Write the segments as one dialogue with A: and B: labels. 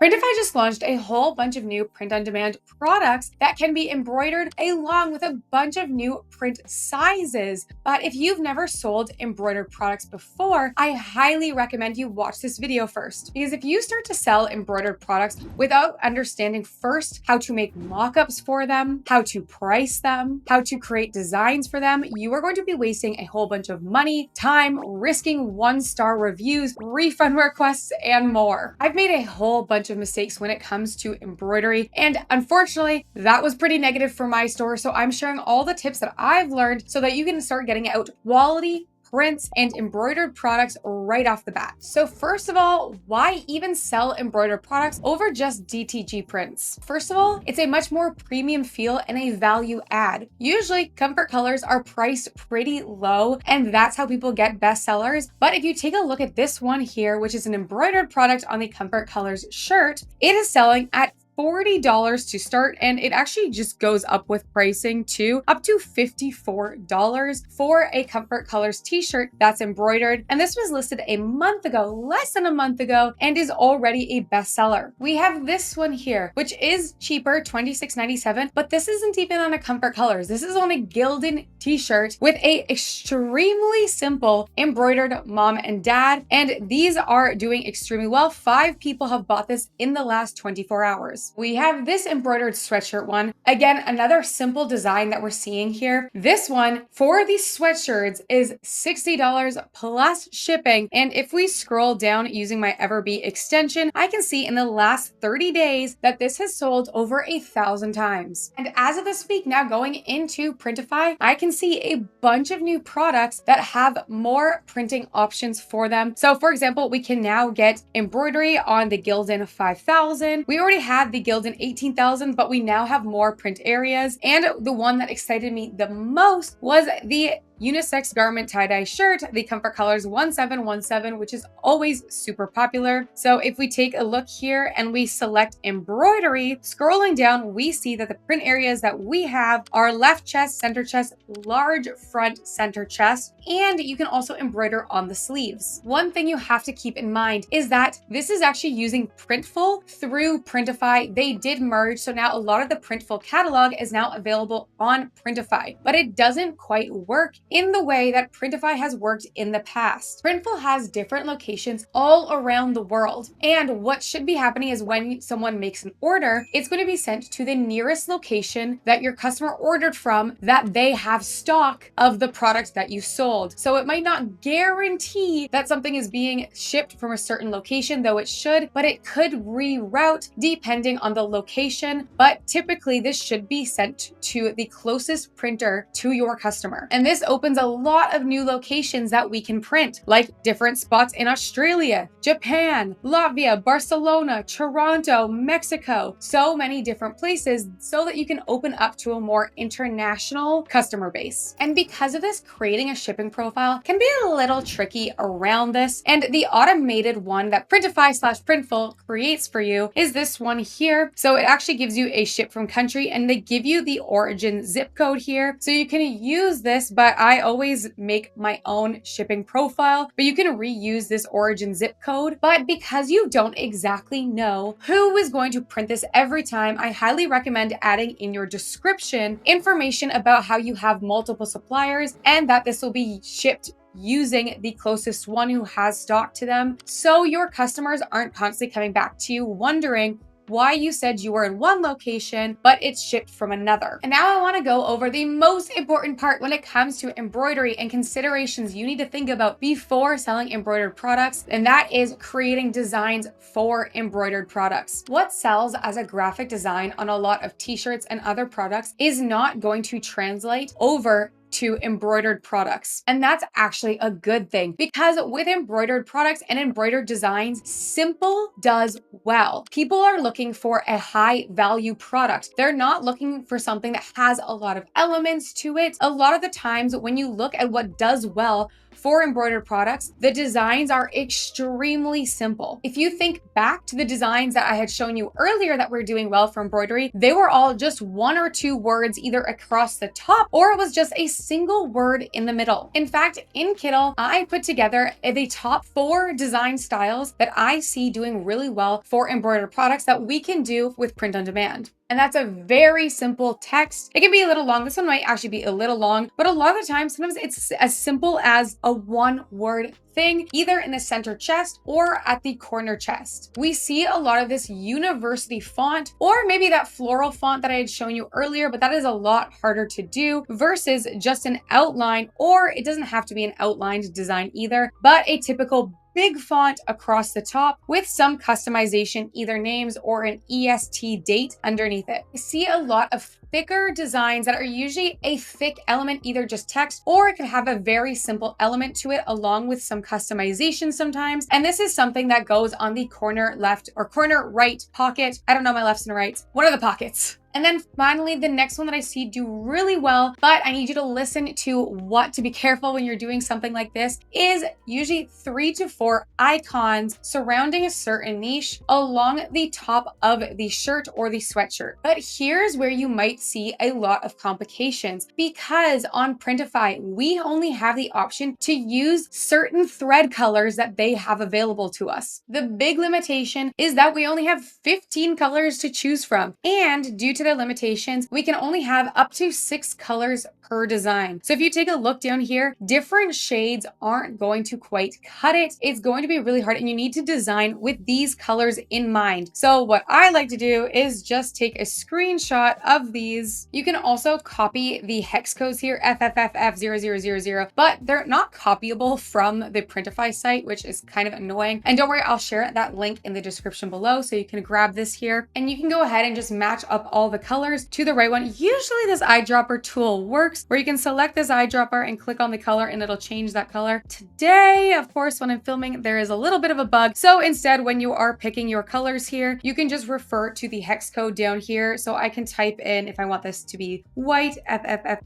A: Printify just launched a whole bunch of new print-on-demand products that can be embroidered along with a bunch of new print sizes. But if you've never sold embroidered products before, I highly recommend you watch this video first. Because if you start to sell embroidered products without understanding first how to make mock-ups for them, how to price them, how to create designs for them, you are going to be wasting a whole bunch of money, time, risking one-star reviews, refund requests, and more. I've made a whole bunch of mistakes when it comes to embroidery, and unfortunately that was pretty negative for my store, so I'm sharing all the tips that I've learned so that you can start getting out quality prints and embroidered products right off the bat. So first of all, why even sell embroidered products over just DTG prints? First of all, it's a much more premium feel and a value add. Usually comfort colors are priced pretty low, and that's how people get bestsellers. But if you take a look at this one here, which is an embroidered product on the comfort colors shirt, it is selling at $40 to start, and it actually just goes up with pricing too, up to $54 for a Comfort Colors t-shirt that's embroidered. And this was listed a month ago, less than a month ago, and is already a bestseller. We have this one here, which is cheaper, $26.97, but this isn't even on a Comfort Colors. This is on a Gildan t-shirt with a extremely simple embroidered mom and dad, and these are doing extremely well. 5 people have bought this in the last 24 hours. We have this embroidered sweatshirt one. Again, another simple design that we're seeing here. This one for these sweatshirts is $60 plus shipping. And if we scroll down using my Everbee extension, I can see in the last 30 days that this has sold over 1,000 times. And as of this week, now going into Printify, I can see a bunch of new products that have more printing options for them. So for example, we can now get embroidery on the Gildan 5000. We already had the Gildan 18,000, but we now have more print areas. And the one that excited me the most was the unisex garment tie-dye shirt, the Comfort Colors 1717, which is always super popular. So if we take a look here and we select embroidery, scrolling down, we see that the print areas that we have are left chest, center chest, large front center chest, and you can also embroider on the sleeves. One thing you have to keep in mind is that this is actually using Printful through Printify. They did merge, so now a lot of the Printful catalog is now available on Printify, but it doesn't quite work in the way that Printify has worked in the past. Printful has different locations all around the world, and what should be happening is when someone makes an order, it's going to be sent to the nearest location that your customer ordered from that they have stock of the product that you sold. So it might not guarantee that something is being shipped from a certain location, though it should, but it could reroute depending on the location. But typically this should be sent to the closest printer to your customer. And this opens a lot of new locations that we can print, like different spots in Australia, Japan, Latvia, Barcelona, Toronto, Mexico, so many different places so that you can open up to a more international customer base. And because of this, creating a shipping profile can be a little tricky around this. And the automated one that Printify/Printful creates for you is this one here. So it actually gives you a ship from country, and they give you the origin zip code here. So you can use this, but I always make my own shipping profile, but you can reuse this origin zip code. But because you don't exactly know who is going to print this every time, I highly recommend adding in your description information about how you have multiple suppliers and that this will be shipped using the closest one who has stock to them, so your customers aren't constantly coming back to you wondering why you said you were in one location, but it's shipped from another. And now I want to go over the most important part when it comes to embroidery and considerations you need to think about before selling embroidered products, and that is creating designs for embroidered products. What sells as a graphic design on a lot of t-shirts and other products is not going to translate over to embroidered products. And that's actually a good thing, because with embroidered products and embroidered designs, simple does well. People are looking for a high value product. They're not looking for something that has a lot of elements to it. A lot of the times when you look at what does well for embroidered products, the designs are extremely simple. If you think back to the designs that I had shown you earlier that were doing well for embroidery, they were all just 1 or 2 words either across the top, or it was just a single word in the middle. In fact, in Kittle, I put together the top 4 design styles that I see doing really well for embroidered products that we can do with print on demand. And that's a very simple text. It can be a little long. This one might actually be a little long, but a lot of the time, sometimes it's as simple as a 1-word thing, either in the center chest or at the corner chest. We see a lot of this university font, or maybe that floral font that I had shown you earlier, but that is a lot harder to do versus just an outline, or it doesn't have to be an outlined design either, but a typical big font across the top with some customization, either names or an EST date underneath it. I see a lot of thicker designs that are usually a thick element, either just text, or it could have a very simple element to it along with some customization sometimes. And this is something that goes on the corner left or corner right pocket. I don't know my lefts and rights. One of the pockets. And then finally, the next one that I see do really well, but I need you to listen to what to be careful when you're doing something like this, is usually 3 to 4 icons surrounding a certain niche along the top of the shirt or the sweatshirt. But here's where you might see a lot of complications, because on Printify, we only have the option to use certain thread colors that they have available to us. The big limitation is that we only have 15 colors to choose from, and due to the limitations, we can only have up to 6 colors per design. So if you take a look down here, different shades aren't going to quite cut it. It's going to be really hard, and you need to design with these colors in mind. So what I like to do is just take a screenshot of these. You can also copy the hex codes here, FFFF0000, but they're not copyable from the Printify site, which is kind of annoying. And don't worry, I'll share that link in the description below, so you can grab this here and you can go ahead and just match up all the colors to the right one. Usually this eyedropper tool works, where you can select this eyedropper and click on the color and it'll change that color. Today, of course, when I'm filming, there is a little bit of a bug. So instead, when you are picking your colors here, you can just refer to the hex code down here. So I can type in, if I want this to be white, FFF,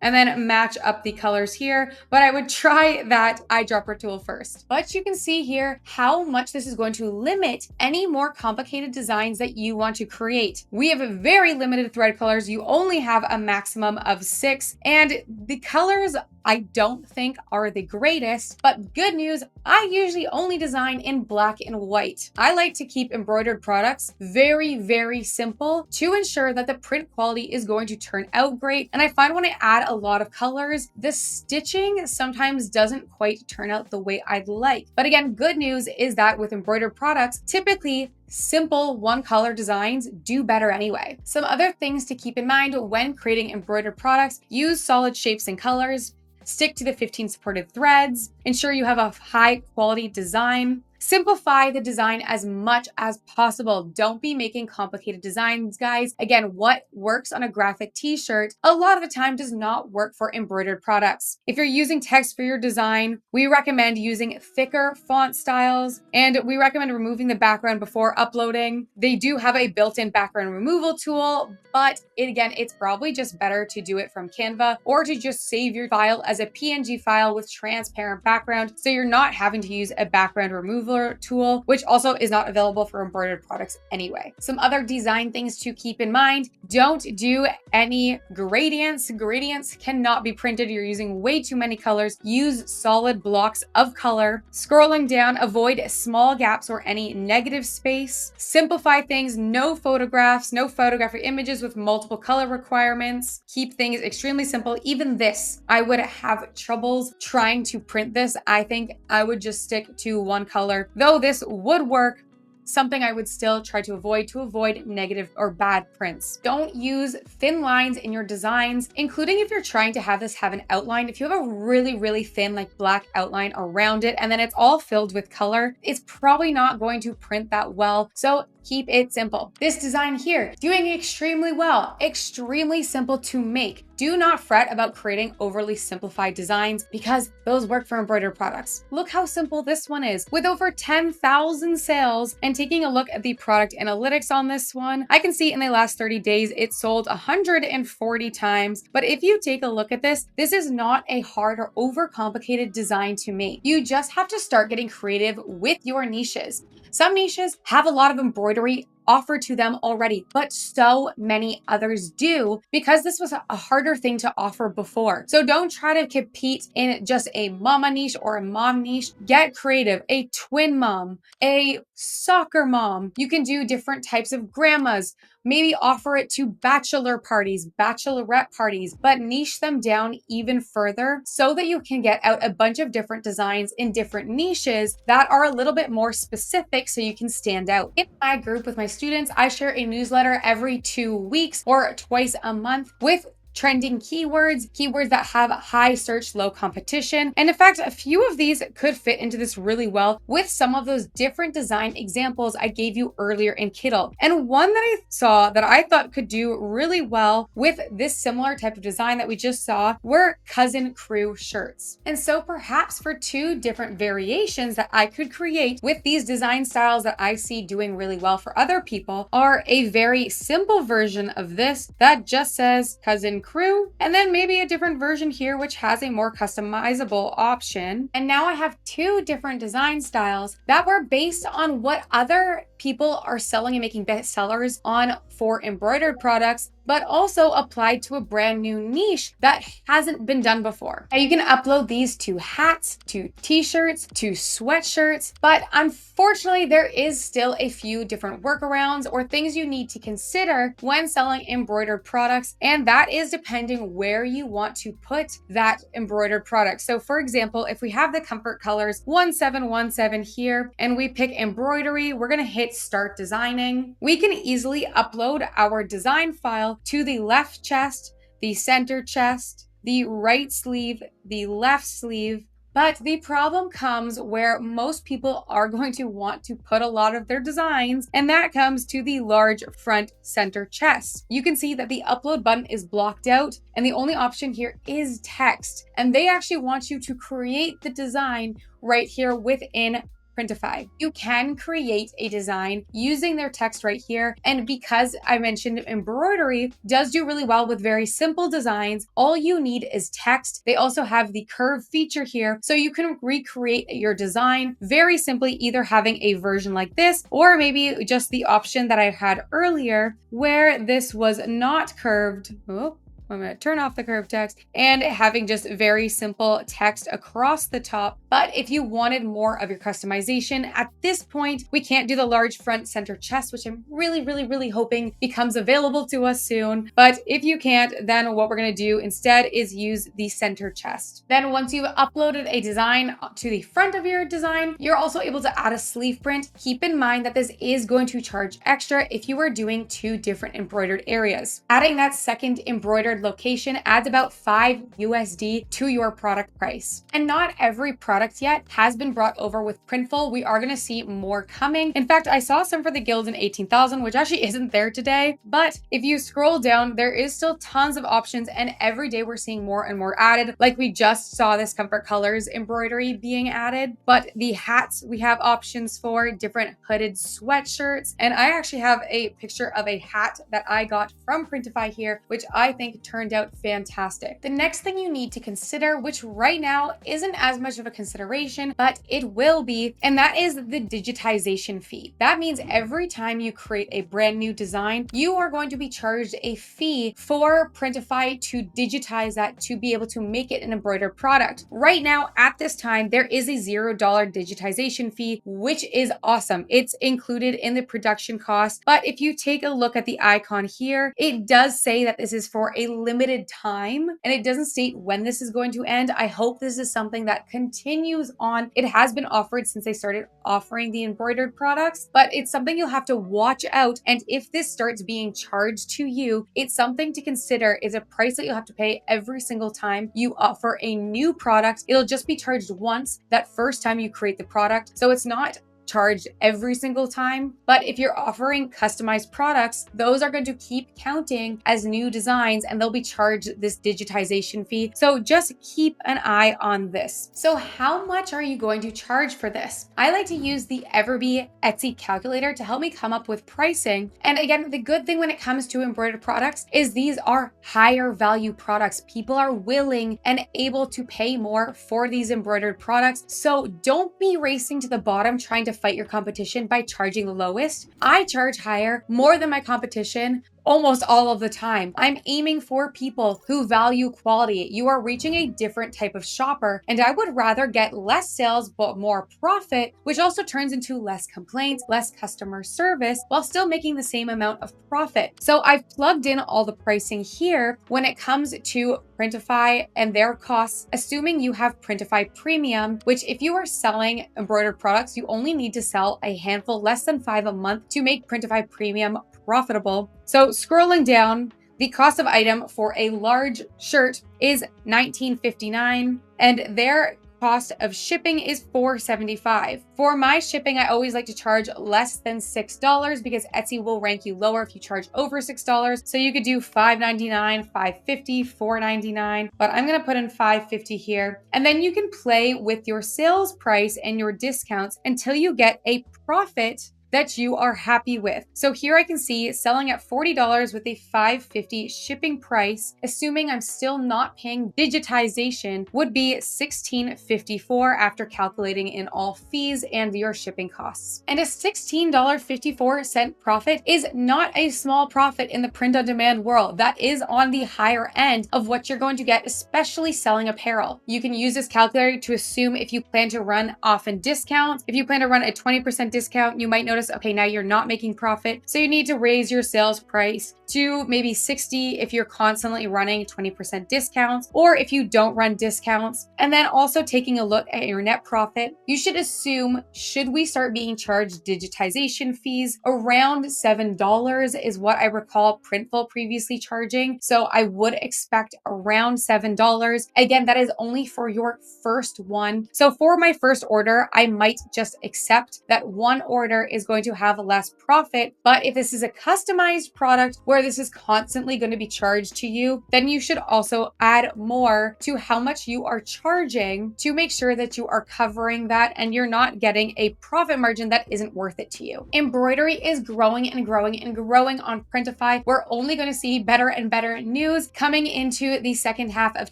A: and then match up the colors here, but I would try that eyedropper tool first. But you can see here how much this is going to limit any more complicated designs that you want to create. We have a very limited thread colors. You only have a maximum of 6, and the colors I don't think are the greatest, but good news, I usually only design in black and white. I like to keep embroidered products very, very simple to ensure that the print quality is going to turn out great. And I find when I add a lot of colors, the stitching sometimes doesn't quite turn out the way I'd like. But again, good news is that with embroidered products, typically simple 1-color designs do better anyway. Some other things to keep in mind when creating embroidered products: use solid shapes and colors, stick to the 15 supported threads, ensure you have a high quality design, simplify the design as much as possible. Don't be making complicated designs, guys. Again, what works on a graphic t-shirt a lot of the time does not work for embroidered products. If you're using text for your design, we recommend using thicker font styles, and we recommend removing the background before uploading. They do have a built-in background removal tool, but again, it's probably just better to do it from Canva, or to just save your file as a PNG file with transparent background, so you're not having to use a background removal tool, which also is not available for embroidered products anyway. Some other design things to keep in mind: don't do any gradients. Gradients cannot be printed. You're using way too many colors. Use solid blocks of color. Scrolling down, avoid small gaps or any negative space. Simplify things. No photographs, no photographic images with multiple color requirements. Keep things extremely simple. Even this, I would have troubles trying to print this. I think I would just stick to 1 color. Though this would work, something I would still try to avoid negative or bad prints. Don't use thin lines in your designs, including if you're trying to have this have an outline. If you have a really, really thin, like black outline around it, and then it's all filled with color, it's probably not going to print that well. So keep it simple. This design here, doing extremely well, extremely simple to make. Do not fret about creating overly simplified designs because those work for embroidered products. Look how simple this one is. With over 10,000 sales, and taking a look at the product analytics on this one, I can see in the last 30 days it sold 140 times. But if you take a look at this is not a hard or overcomplicated design to make. You just have to start getting creative with your niches. Some niches have a lot of embroidery offered to them already, but so many others do because this was a harder thing to offer before. So don't try to compete in just a mama niche or a mom niche. Get creative. A twin mom, a soccer mom. You can do different types of grandmas. Maybe offer it to bachelor parties, bachelorette parties, but niche them down even further so that you can get out a bunch of different designs in different niches that are a little bit more specific so you can stand out. In my group with my students, I share a newsletter every 2 weeks or twice a month with trending keywords that have high search, low competition. And in fact, a few of these could fit into this really well with some of those different design examples I gave you earlier in Kittle. And one that I saw that I thought could do really well with this similar type of design that we just saw were cousin crew shirts. And so perhaps for 2 different variations that I could create with these design styles that I see doing really well for other people are a very simple version of this that just says cousin crew, and then maybe a different version here which has a more customizable option. And now I have 2 different design styles that were based on what other people are selling and making bestsellers on for embroidered products, but also applied to a brand new niche that hasn't been done before. Now you can upload these to hats, to t-shirts, to sweatshirts, but unfortunately there is still a few different workarounds or things you need to consider when selling embroidered products, and that is depending where you want to put that embroidered product. So for example, if we have the comfort colors 1717 here and we pick embroidery, we're going to hit start designing. We can easily upload our design file to the left chest, the center chest, the right sleeve, the left sleeve. But the problem comes where most people are going to want to put a lot of their designs, and that comes to the large front center chest. You can see that the upload button is blocked out, and the only option here is text. And they actually want you to create the design right here within Printify. You can create a design using their text right here. And because I mentioned embroidery does do really well with very simple designs, all you need is text. They also have the curve feature here, so you can recreate your design very simply, either having a version like this, or maybe just the option that I had earlier where this was not curved. Oh, I'm going to turn off the curved text and having just very simple text across the top. But if you wanted more of your customization, at this point, we can't do the large front center chest, which I'm really hoping becomes available to us soon. But if you can't, then what we're going to do instead is use the center chest. Then once you've uploaded a design to the front of your design, you're also able to add a sleeve print. Keep in mind that this is going to charge extra if you are doing 2 different embroidered areas. Adding that second embroidered location adds about $5 to your product price. And not every product yet has been brought over with Printful. We are going to see more coming. In fact, I saw some for the Gildan 18,000, which actually isn't there today. But if you scroll down, there is still tons of options, and every day we're seeing more and more added. Like we just saw this Comfort Colors embroidery being added, but the hats we have options for, different hooded sweatshirts. And I actually have a picture of a hat that I got from Printify here, which I think turned out fantastic. The next thing you need to consider, which right now isn't as much of a consideration, but it will be, and that is the digitization fee. That means every time you create a brand new design, you are going to be charged a fee for Printify to digitize that to be able to make it an embroidered product. Right now, at this time, there is a $0 digitization fee, which is awesome. It's included in the production cost. But if you take a look at the icon here, it does say that this is for a limited time, and it doesn't state when this is going to end. I hope this is something that continues on. It has been offered since they started offering the embroidered products, but it's something you'll have to watch out. And if this starts being charged to you, it's something to consider. Is a price that you'll have to pay every single time you offer a new product. It'll just be charged once that first time you create the product. So it's not charged every single time. But if you're offering customized products, those are going to keep counting as new designs and they'll be charged this digitization fee. So just keep an eye on this. So how much are you going to charge for this? I like to use the Everbee Etsy calculator to help me come up with pricing. And again, the good thing when it comes to embroidered products is these are higher value products. People are willing and able to pay more for these embroidered products. So don't be racing to the bottom trying to fight your competition by charging the lowest. I charge higher, more than my competition, almost all of the time. I'm aiming for people who value quality. You are reaching a different type of shopper, and I would rather get less sales but more profit, which also turns into less complaints, less customer service, while still making the same amount of profit. So I've plugged in all the pricing here when it comes to Printify and their costs, assuming you have Printify Premium, which if you are selling embroidered products, you only need to sell a handful, less than 5 a month, to make Printify Premium profitable. So scrolling down, the cost of item for a large shirt is $19.59, and their cost of shipping is $4.75. For my shipping, I always like to charge less than $6 because Etsy will rank you lower if you charge over $6. So you could do $5.99, $5.50, $4.99, but I'm gonna put in $5.50 here. And then you can play with your sales price and your discounts until you get a profit that you are happy with. So here I can see selling at $40 with a $5.50 shipping price, assuming I'm still not paying digitization, would be $16.54 after calculating in all fees and your shipping costs. And a $16.54 profit is not a small profit in the print-on-demand world. That is on the higher end of what you're going to get, especially selling apparel. You can use this calculator to assume if you plan to run often discounts. If you plan to run a 20% discount, you might notice, okay, now you're not making profit. So you need to raise your sales price to maybe 60 if you're constantly running 20% discounts, or if you don't run discounts. And then also taking a look at your net profit, you should assume, should we start being charged digitization fees? Around $7 is what I recall Printful previously charging. So I would expect around $7. Again, that is only for your first one. So for my first order, I might just accept that one order is going to have less profit. But if this is a customized product where this is constantly going to be charged to you, then you should also add more to how much you are charging to make sure that you are covering that and you're not getting a profit margin that isn't worth it to you. Embroidery is growing and growing and growing on Printify. We're only going to see better and better news coming into the second half of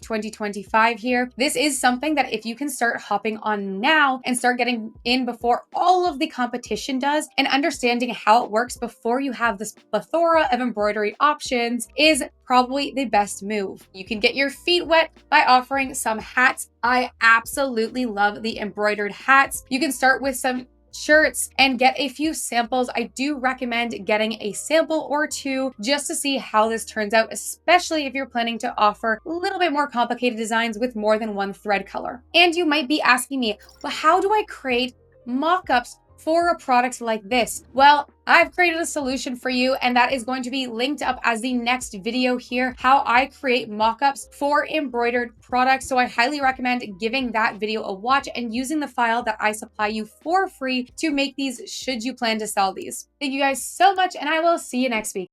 A: 2025 here. This is something that if you can start hopping on now and start getting in before all of the competition does, and understanding how it works before you have this plethora of embroidery options is probably the best move. You can get your feet wet by offering some hats. I absolutely love the embroidered hats. You can start with some shirts and get a few samples. I do recommend getting a sample or two just to see how this turns out, especially if you're planning to offer a little bit more complicated designs with more than one thread color. And you might be asking me, well, how do I create mock-ups for a product like this? Well, I've created a solution for you, and that is going to be linked up as the next video here, how I create mock-ups for embroidered products. So I highly recommend giving that video a watch and using the file that I supply you for free to make these should you plan to sell these. Thank you guys so much, and I will see you next week.